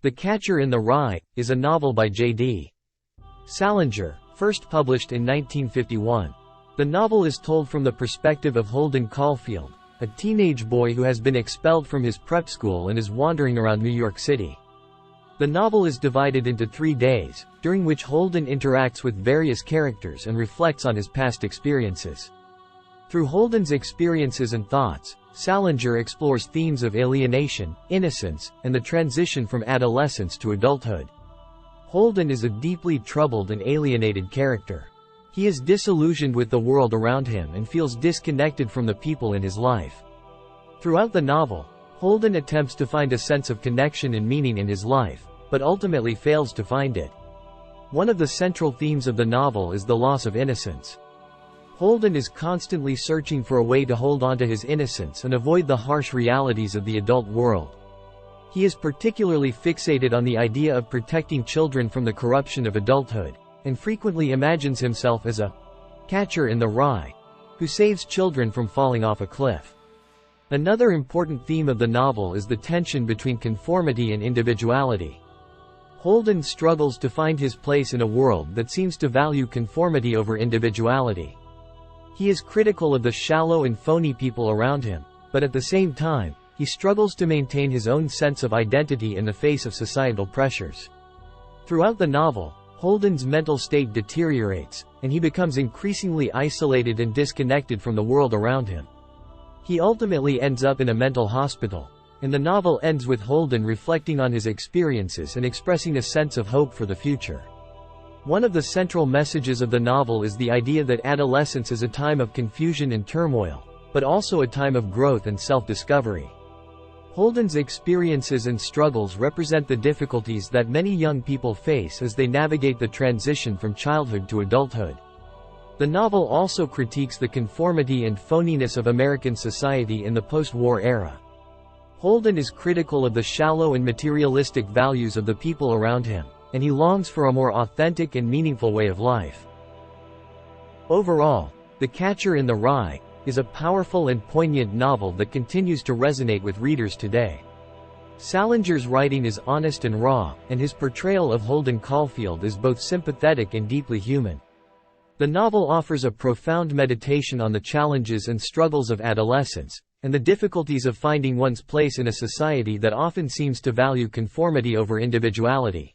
The Catcher in the Rye is a novel by J.D. Salinger, first published in 1951. The novel is told from the perspective of Holden Caulfield, a teenage boy who has been expelled from his prep school and is wandering around New York City. The novel is divided into 3 days, during which Holden interacts with various characters and reflects on his past experiences. Through Holden's experiences and thoughts, Salinger explores themes of alienation, innocence, and the transition from adolescence to adulthood. Holden is a deeply troubled and alienated character. He is disillusioned with the world around him and feels disconnected from the people in his life. Throughout the novel, Holden attempts to find a sense of connection and meaning in his life, but ultimately fails to find it. One of the central themes of the novel is the loss of innocence. Holden is constantly searching for a way to hold on to his innocence and avoid the harsh realities of the adult world. He is particularly fixated on the idea of protecting children from the corruption of adulthood, and frequently imagines himself as a catcher in the rye, who saves children from falling off a cliff. Another important theme of the novel is the tension between conformity and individuality. Holden struggles to find his place in a world that seems to value conformity over individuality. He is critical of the shallow and phony people around him, but at the same time, he struggles to maintain his own sense of identity in the face of societal pressures. Throughout the novel, Holden's mental state deteriorates, and he becomes increasingly isolated and disconnected from the world around him. He ultimately ends up in a mental hospital, and the novel ends with Holden reflecting on his experiences and expressing a sense of hope for the future. One of the central messages of the novel is the idea that adolescence is a time of confusion and turmoil, but also a time of growth and self-discovery. Holden's experiences and struggles represent the difficulties that many young people face as they navigate the transition from childhood to adulthood. The novel also critiques the conformity and phoniness of American society in the post-war era. Holden is critical of the shallow and materialistic values of the people around him, and he longs for a more authentic and meaningful way of life. Overall, The Catcher in the Rye is a powerful and poignant novel that continues to resonate with readers today. Salinger's writing is honest and raw, and his portrayal of Holden Caulfield is both sympathetic and deeply human. The novel offers a profound meditation on the challenges and struggles of adolescence, and the difficulties of finding one's place in a society that often seems to value conformity over individuality.